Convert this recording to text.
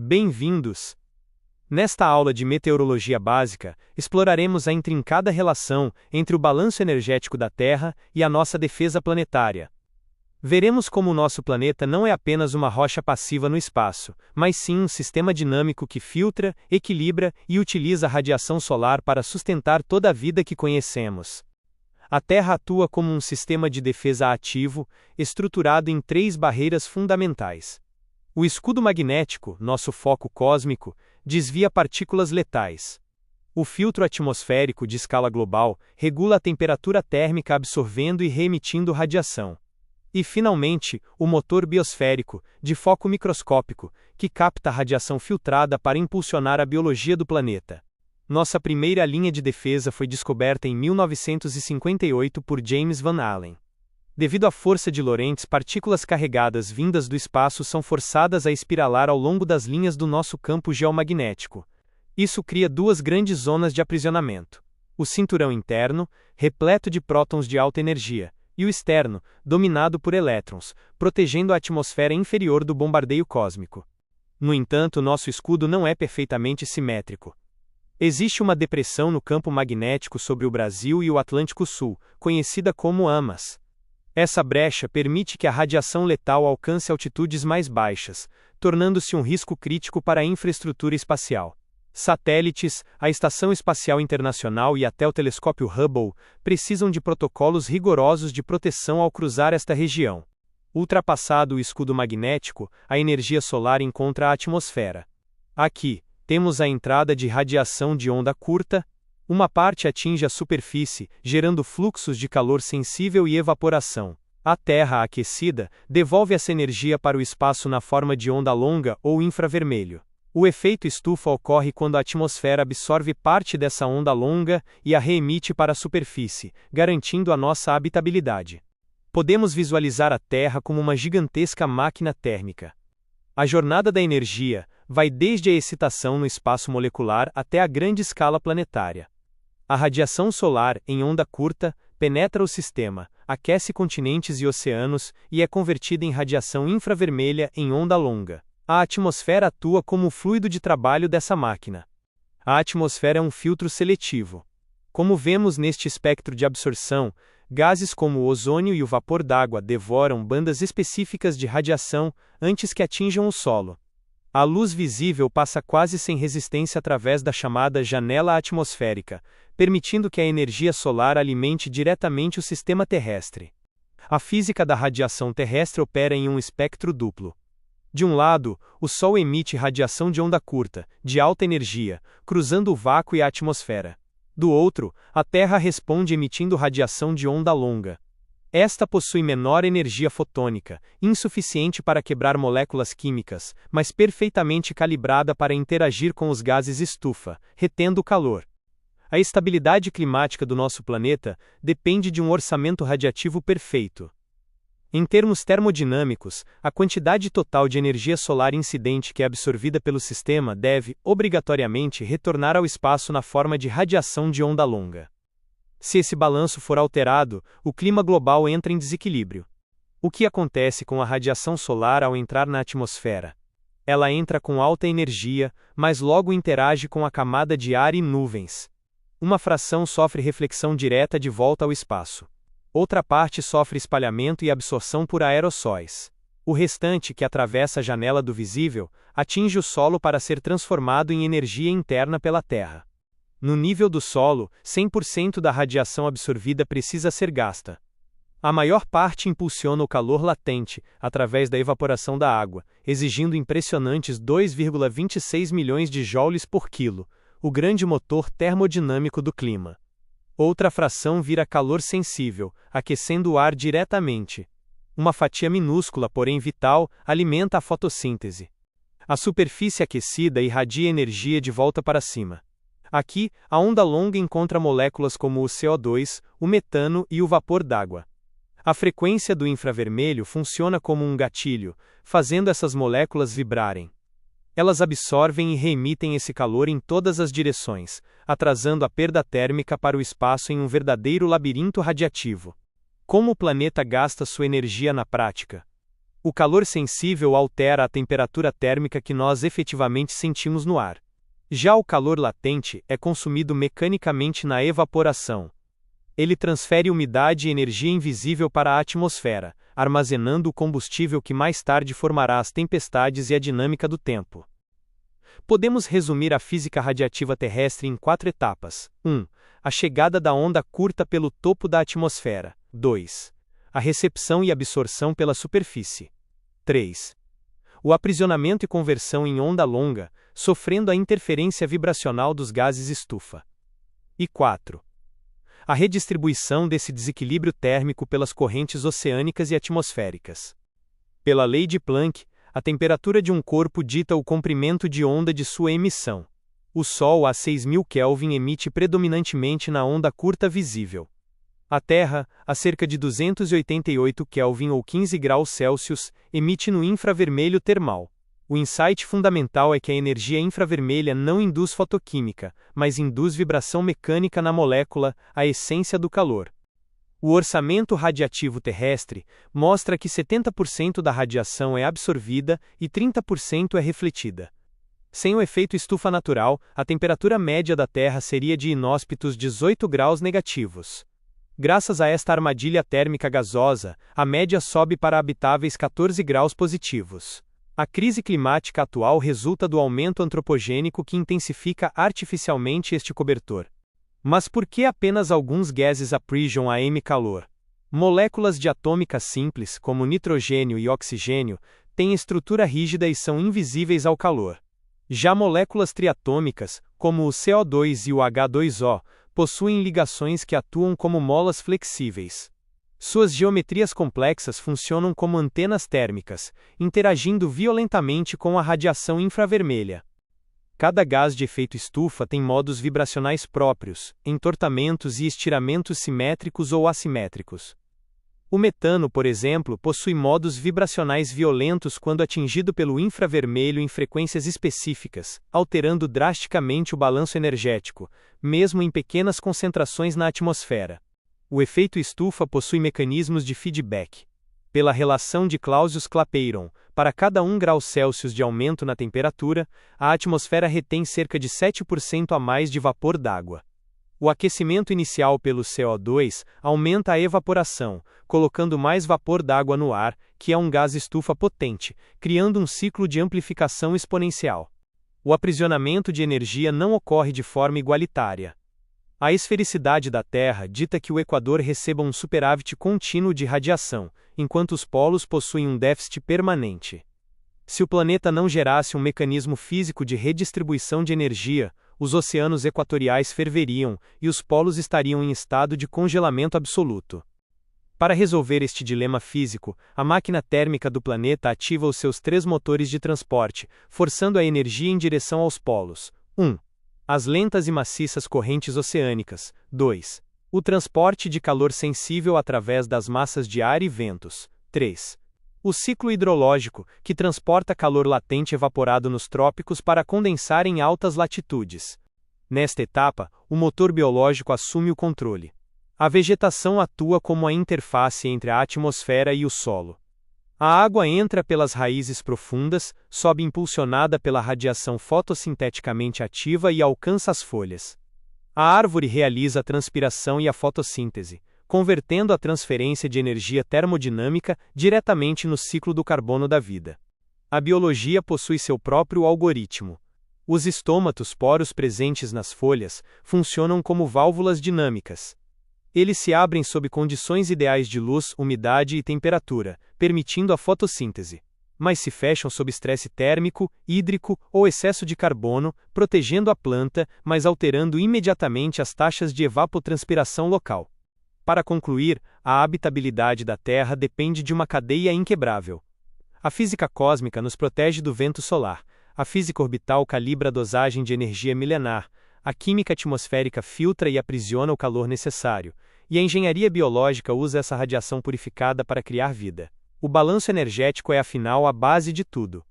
Bem-vindos! Nesta aula de meteorologia básica, exploraremos a intrincada relação entre o balanço energético da Terra e a nossa defesa planetária. Veremos como o nosso planeta não é apenas uma rocha passiva no espaço, mas sim um sistema dinâmico que filtra, equilibra e utiliza a radiação solar para sustentar toda a vida que conhecemos. A Terra atua como um sistema de defesa ativo, estruturado em 3 barreiras fundamentais. O escudo magnético, nosso foco cósmico, desvia partículas letais. O filtro atmosférico de escala global regula a temperatura térmica absorvendo e reemitindo radiação. E, finalmente, o motor biosférico, de foco microscópico, que capta a radiação filtrada para impulsionar a biologia do planeta. Nossa primeira linha de defesa foi descoberta em 1958 por James Van Allen. Devido à força de Lorentz, partículas carregadas vindas do espaço são forçadas a espiralar ao longo das linhas do nosso campo geomagnético. Isso cria 2 grandes zonas de aprisionamento: o cinturão interno, repleto de prótons de alta energia, e o externo, dominado por elétrons, protegendo a atmosfera inferior do bombardeio cósmico. No entanto, nosso escudo não é perfeitamente simétrico. Existe uma depressão no campo magnético sobre o Brasil e o Atlântico Sul, conhecida como AMAS. Essa brecha permite que a radiação letal alcance altitudes mais baixas, tornando-se um risco crítico para a infraestrutura espacial. Satélites, a Estação Espacial Internacional e até o telescópio Hubble precisam de protocolos rigorosos de proteção ao cruzar esta região. Ultrapassado o escudo magnético, a energia solar encontra a atmosfera. Aqui, temos a entrada de radiação de onda curta. Uma parte atinge a superfície, gerando fluxos de calor sensível e evaporação. A Terra aquecida devolve essa energia para o espaço na forma de onda longa ou infravermelho. O efeito estufa ocorre quando a atmosfera absorve parte dessa onda longa e a reemite para a superfície, garantindo a nossa habitabilidade. Podemos visualizar a Terra como uma gigantesca máquina térmica. A jornada da energia vai desde a excitação no espaço molecular até a grande escala planetária. A radiação solar, em onda curta, penetra o sistema, aquece continentes e oceanos e é convertida em radiação infravermelha em onda longa. A atmosfera atua como o fluido de trabalho dessa máquina. A atmosfera é um filtro seletivo. Como vemos neste espectro de absorção, gases como o ozônio e o vapor d'água devoram bandas específicas de radiação antes que atinjam o solo. A luz visível passa quase sem resistência através da chamada janela atmosférica, permitindo que a energia solar alimente diretamente o sistema terrestre. A física da radiação terrestre opera em um espectro duplo. De um lado, o Sol emite radiação de onda curta, de alta energia, cruzando o vácuo e a atmosfera. Do outro, a Terra responde emitindo radiação de onda longa. Esta possui menor energia fotônica, insuficiente para quebrar moléculas químicas, mas perfeitamente calibrada para interagir com os gases estufa, retendo o calor. A estabilidade climática do nosso planeta depende de um orçamento radiativo perfeito. Em termos termodinâmicos, a quantidade total de energia solar incidente que é absorvida pelo sistema deve, obrigatoriamente, retornar ao espaço na forma de radiação de onda longa. Se esse balanço for alterado, o clima global entra em desequilíbrio. O que acontece com a radiação solar ao entrar na atmosfera? Ela entra com alta energia, mas logo interage com a camada de ar e nuvens. Uma fração sofre reflexão direta de volta ao espaço. Outra parte sofre espalhamento e absorção por aerossóis. O restante, que atravessa a janela do visível, atinge o solo para ser transformado em energia interna pela Terra. No nível do solo, 100% da radiação absorvida precisa ser gasta. A maior parte impulsiona o calor latente, através da evaporação da água, exigindo impressionantes 2,26 milhões de joules por quilo, o grande motor termodinâmico do clima. Outra fração vira calor sensível, aquecendo o ar diretamente. Uma fatia minúscula, porém vital, alimenta a fotossíntese. A superfície aquecida irradia energia de volta para cima. Aqui, a onda longa encontra moléculas como o CO2, o metano e o vapor d'água. A frequência do infravermelho funciona como um gatilho, fazendo essas moléculas vibrarem. Elas absorvem e reemitem esse calor em todas as direções, atrasando a perda térmica para o espaço em um verdadeiro labirinto radiativo. Como o planeta gasta sua energia na prática? O calor sensível altera a temperatura térmica que nós efetivamente sentimos no ar. Já o calor latente é consumido mecanicamente na evaporação. Ele transfere umidade e energia invisível para a atmosfera, armazenando o combustível que mais tarde formará as tempestades e a dinâmica do tempo. Podemos resumir a física radiativa terrestre em 4 etapas. 1. A chegada da onda curta pelo topo da atmosfera. 2. A recepção e absorção pela superfície. 3. O aprisionamento e conversão em onda longa, sofrendo a interferência vibracional dos gases estufa. E 4. A redistribuição desse desequilíbrio térmico pelas correntes oceânicas e atmosféricas. Pela lei de Planck, a temperatura de um corpo dita o comprimento de onda de sua emissão. O Sol a 6.000 Kelvin emite predominantemente na onda curta visível. A Terra, a cerca de 288 Kelvin ou 15 graus Celsius, emite no infravermelho termal. O insight fundamental é que a energia infravermelha não induz fotoquímica, mas induz vibração mecânica na molécula, a essência do calor. O orçamento radiativo terrestre mostra que 70% da radiação é absorvida e 30% é refletida. Sem o efeito estufa natural, a temperatura média da Terra seria de inóspitos 18 graus negativos. Graças a esta armadilha térmica gasosa, a média sobe para habitáveis 14 graus positivos. A crise climática atual resulta do aumento antropogênico que intensifica artificialmente este cobertor. Mas por que apenas alguns gases aprisionam a calor? Moléculas diatômicas simples, como nitrogênio e oxigênio, têm estrutura rígida e são invisíveis ao calor. Já moléculas triatômicas, como o CO2 e o H2O, possuem ligações que atuam como molas flexíveis. Suas geometrias complexas funcionam como antenas térmicas, interagindo violentamente com a radiação infravermelha. Cada gás de efeito estufa tem modos vibracionais próprios, entortamentos e estiramentos simétricos ou assimétricos. O metano, por exemplo, possui modos vibracionais violentos quando atingido pelo infravermelho em frequências específicas, alterando drasticamente o balanço energético, mesmo em pequenas concentrações na atmosfera. O efeito estufa possui mecanismos de feedback. Pela relação de Clausius-Clapeyron, para cada 1 grau Celsius de aumento na temperatura, a atmosfera retém cerca de 7% a mais de vapor d'água. O aquecimento inicial pelo CO2 aumenta a evaporação, colocando mais vapor d'água no ar, que é um gás estufa potente, criando um ciclo de amplificação exponencial. O aprisionamento de energia não ocorre de forma igualitária. A esfericidade da Terra dita que o Equador receba um superávit contínuo de radiação, enquanto os polos possuem um déficit permanente. Se o planeta não gerasse um mecanismo físico de redistribuição de energia, os oceanos equatoriais ferveriam e os polos estariam em estado de congelamento absoluto. Para resolver este dilema físico, a máquina térmica do planeta ativa os seus 3 motores de transporte, forçando a energia em direção aos polos. 1. As lentas e maciças correntes oceânicas. 2. O transporte de calor sensível através das massas de ar e ventos. 3. O ciclo hidrológico, que transporta calor latente evaporado nos trópicos para condensar em altas latitudes. Nesta etapa, o motor biológico assume o controle. A vegetação atua como a interface entre a atmosfera e o solo. A água entra pelas raízes profundas, sobe impulsionada pela radiação fotossinteticamente ativa e alcança as folhas. A árvore realiza a transpiração e a fotossíntese, convertendo a transferência de energia termodinâmica diretamente no ciclo do carbono da vida. A biologia possui seu próprio algoritmo. Os estômatos poros presentes nas folhas funcionam como válvulas dinâmicas. Eles se abrem sob condições ideais de luz, umidade e temperatura, permitindo a fotossíntese. Mas se fecham sob estresse térmico, hídrico ou excesso de carbono, protegendo a planta, mas alterando imediatamente as taxas de evapotranspiração local. Para concluir, a habitabilidade da Terra depende de uma cadeia inquebrável. A física cósmica nos protege do vento solar, a física orbital calibra a dosagem de energia milenar, a química atmosférica filtra e aprisiona o calor necessário, e a engenharia biológica usa essa radiação purificada para criar vida. O balanço energético é afinal a base de tudo.